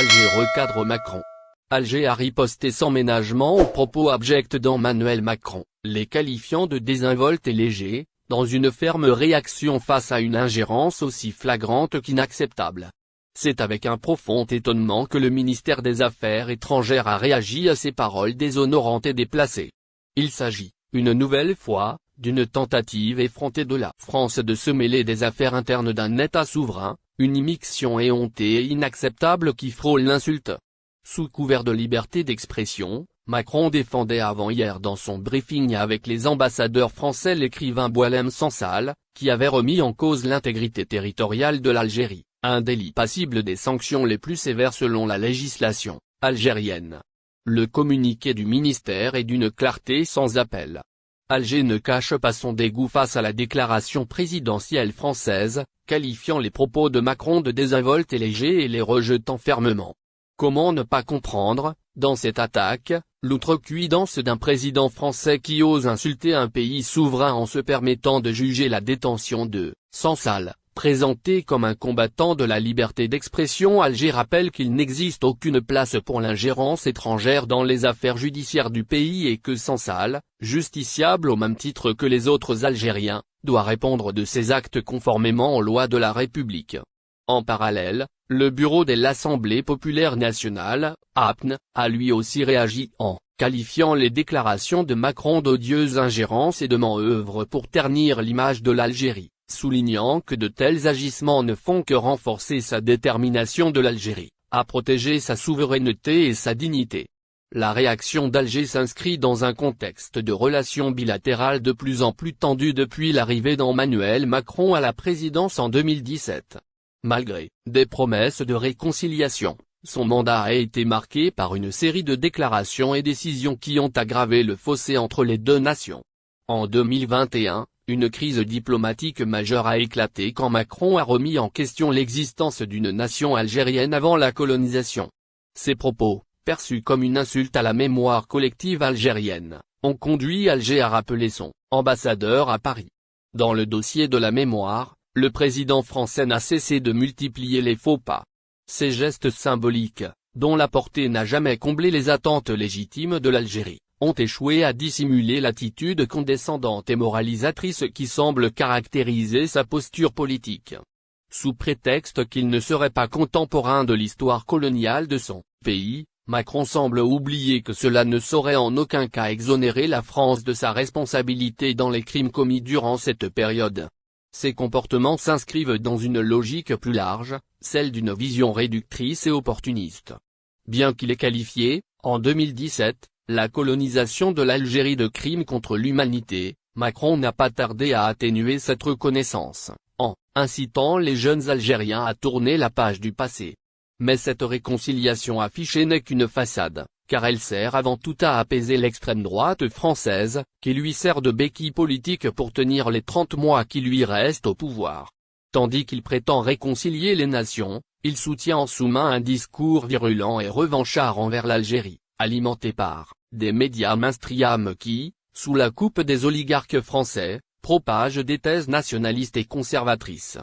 Alger recadre Macron. Alger a riposté sans ménagement aux propos abjects d'Emmanuel Macron, les qualifiant de désinvoltes et légers, dans une ferme réaction face à une ingérence aussi flagrante qu'inacceptable. C'est avec un profond étonnement que le ministère des Affaires étrangères a réagi à ces paroles déshonorantes et déplacées. Il s'agit, une nouvelle fois, d'une tentative effrontée de la France de se mêler des affaires internes d'un État souverain, une immixtion éhontée et inacceptable qui frôle l'insulte. Sous couvert de liberté d'expression, Macron défendait avant-hier dans son briefing avec les ambassadeurs français l'écrivain Boualem Sansal, qui avait remis en cause l'intégrité territoriale de l'Algérie, un délit passible des sanctions les plus sévères selon la législation algérienne. Le communiqué du ministère est d'une clarté sans appel. Alger ne cache pas son dégoût face à la déclaration présidentielle française, qualifiant les propos de Macron de désinvoltes et légers et les rejetant fermement. Comment ne pas comprendre, dans cette attaque, l'outrecuidance d'un président français qui ose insulter un pays souverain en se permettant de juger la détention de Sansal, présenté comme un combattant de la liberté d'expression. Alger rappelle qu'il n'existe aucune place pour l'ingérence étrangère dans les affaires judiciaires du pays et que Sansal, justiciable au même titre que les autres Algériens, doit répondre de ses actes conformément aux lois de la République. En parallèle, le bureau de l'Assemblée populaire nationale, APN, a lui aussi réagi en qualifiant les déclarations de Macron d'odieuses ingérences et de manœuvres pour ternir l'image de l'Algérie, soulignant que de tels agissements ne font que renforcer sa détermination de l'Algérie à protéger sa souveraineté et sa dignité. La réaction d'Alger s'inscrit dans un contexte de relations bilatérales de plus en plus tendues depuis l'arrivée d'Emmanuel Macron à la présidence en 2017. Malgré des promesses de réconciliation, son mandat a été marqué par une série de déclarations et décisions qui ont aggravé le fossé entre les deux nations. En 2021, une crise diplomatique majeure a éclaté quand Macron a remis en question l'existence d'une nation algérienne avant la colonisation. Ces propos, perçus comme une insulte à la mémoire collective algérienne, ont conduit Alger à rappeler son ambassadeur à Paris. Dans le dossier de la mémoire, le président français n'a cessé de multiplier les faux pas. Ces gestes symboliques, dont la portée n'a jamais comblé les attentes légitimes de l'Algérie, ont échoué à dissimuler l'attitude condescendante et moralisatrice qui semble caractériser sa posture politique. Sous prétexte qu'il ne serait pas contemporain de l'histoire coloniale de son pays, Macron semble oublier que cela ne saurait en aucun cas exonérer la France de sa responsabilité dans les crimes commis durant cette période. Ces comportements s'inscrivent dans une logique plus large, celle d'une vision réductrice et opportuniste. Bien qu'il ait qualifié, en 2017, la colonisation de l'Algérie de crime contre l'humanité, Macron n'a pas tardé à atténuer cette reconnaissance, en incitant les jeunes Algériens à tourner la page du passé. Mais cette réconciliation affichée n'est qu'une façade, car elle sert avant tout à apaiser l'extrême droite française, qui lui sert de béquille politique pour tenir les 30 mois qui lui restent au pouvoir. Tandis qu'il prétend réconcilier les nations, il soutient en sous-main un discours virulent et revanchard envers l'Algérie, alimenté par des médias mainstream qui, sous la coupe des oligarques français, propagent des thèses nationalistes et conservatrices.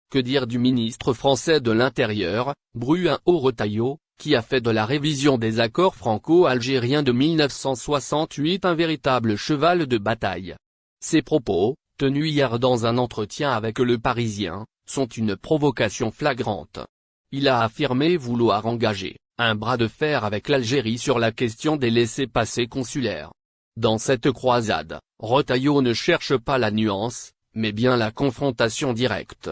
Que dire du ministre français de l'Intérieur, Bruno Retailleau, qui a fait de la révision des accords franco-algériens de 1968 un véritable cheval de bataille. Ses propos, tenus hier dans un entretien avec Le Parisien, sont une provocation flagrante. Il a affirmé vouloir engager un bras de fer avec l'Algérie sur la question des laissez-passer consulaires. Dans cette croisade, Retailleau ne cherche pas la nuance, mais bien la confrontation directe.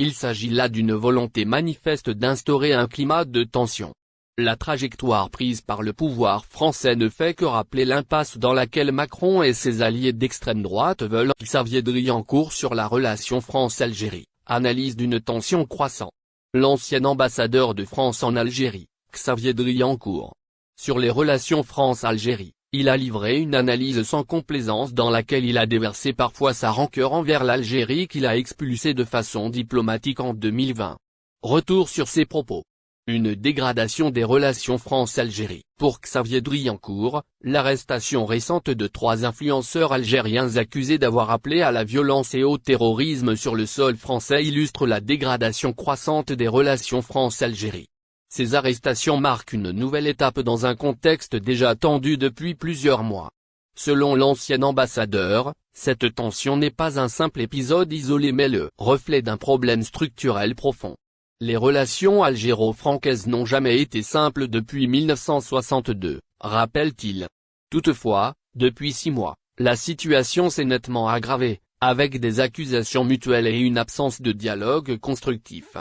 Il s'agit là d'une volonté manifeste d'instaurer un climat de tension. La trajectoire prise par le pouvoir français ne fait que rappeler l'impasse dans laquelle Macron et ses alliés d'extrême droite veulent. Xavier Driancourt sur la relation France-Algérie, analyse d'une tension croissante. L'ancien ambassadeur de France en Algérie, Xavier Driancourt. Sur les relations France-Algérie, il a livré une analyse sans complaisance dans laquelle il a déversé parfois sa rancœur envers l'Algérie qu'il a expulsée de façon diplomatique en 2020. Retour sur ses propos. Une dégradation des relations France-Algérie. Pour Xavier Driancourt, l'arrestation récente de 3 influenceurs algériens accusés d'avoir appelé à la violence et au terrorisme sur le sol français illustre la dégradation croissante des relations France-Algérie. Ces arrestations marquent une nouvelle étape dans un contexte déjà tendu depuis plusieurs mois. Selon l'ancien ambassadeur, cette tension n'est pas un simple épisode isolé mais le reflet d'un problème structurel profond. Les relations algéro-françaises n'ont jamais été simples depuis 1962, rappelle-t-il. Toutefois, depuis 6 mois, la situation s'est nettement aggravée, avec des accusations mutuelles et une absence de dialogue constructif.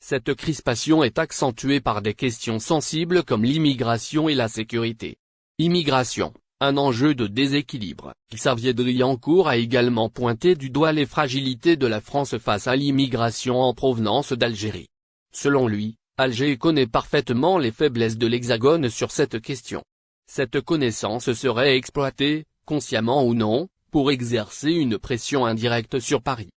Cette crispation est accentuée par des questions sensibles comme l'immigration et la sécurité. Immigration, un enjeu de déséquilibre. Xavier Driancourt a également pointé du doigt les fragilités de la France face à l'immigration en provenance d'Algérie. Selon lui, Alger connaît parfaitement les faiblesses de l'Hexagone sur cette question. Cette connaissance serait exploitée, consciemment ou non, pour exercer une pression indirecte sur Paris.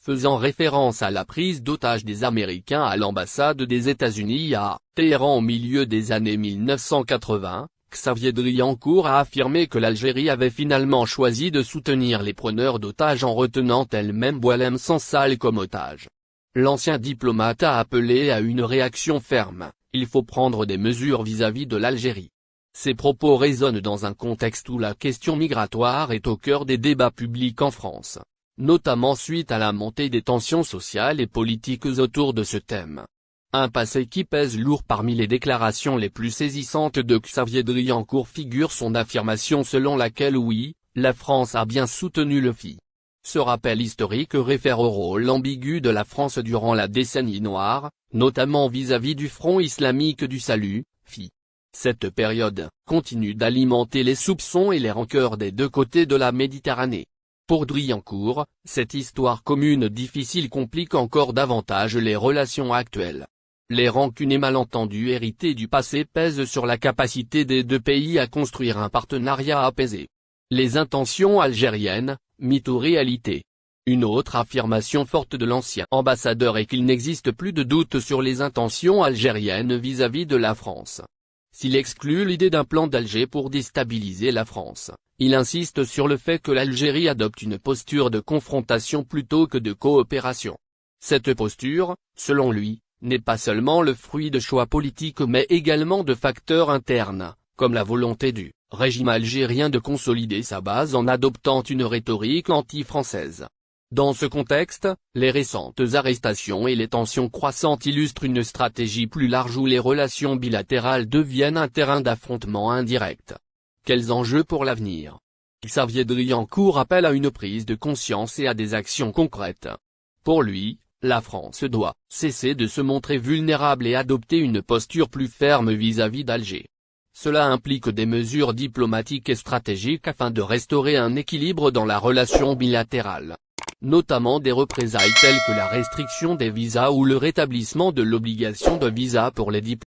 Faisant référence à la prise d'otage des Américains à l'ambassade des États-Unis à Téhéran au milieu des années 1980, Xavier Driancourt a affirmé que l'Algérie avait finalement choisi de soutenir les preneurs d'otages en retenant elle-même Boualem Sansal comme otage. L'ancien diplomate a appelé à une réaction ferme, il faut prendre des mesures vis-à-vis de l'Algérie. Ces propos résonnent dans un contexte où la question migratoire est au cœur des débats publics en France, notamment suite à la montée des tensions sociales et politiques autour de ce thème. Un passé qui pèse lourd. Parmi les déclarations les plus saisissantes de Xavier Driancourt figure son affirmation selon laquelle oui, la France a bien soutenu le FI. Ce rappel historique réfère au rôle ambigu de la France durant la décennie noire, notamment vis-à-vis du Front islamique du Salut, FI. Cette période continue d'alimenter les soupçons et les rancœurs des deux côtés de la Méditerranée. Pour Driancourt, cette histoire commune difficile complique encore davantage les relations actuelles. Les rancunes et malentendus hérités du passé pèsent sur la capacité des deux pays à construire un partenariat apaisé. Les intentions algériennes, mythe ou réalité. Une autre affirmation forte de l'ancien ambassadeur est qu'il n'existe plus de doute sur les intentions algériennes vis-à-vis de la France. S'il exclut l'idée d'un plan d'Alger pour déstabiliser la France, il insiste sur le fait que l'Algérie adopte une posture de confrontation plutôt que de coopération. Cette posture, selon lui, n'est pas seulement le fruit de choix politiques mais également de facteurs internes, comme la volonté du régime algérien de consolider sa base en adoptant une rhétorique anti-française. Dans ce contexte, les récentes arrestations et les tensions croissantes illustrent une stratégie plus large où les relations bilatérales deviennent un terrain d'affrontement indirect. Quels enjeux pour l'avenir? Xavier Driancourt appelle à une prise de conscience et à des actions concrètes. Pour lui, la France doit cesser de se montrer vulnérable et adopter une posture plus ferme vis-à-vis d'Alger. Cela implique des mesures diplomatiques et stratégiques afin de restaurer un équilibre dans la relation bilatérale. Notamment des représailles telles que la restriction des visas ou le rétablissement de l'obligation de visa pour les diplomates.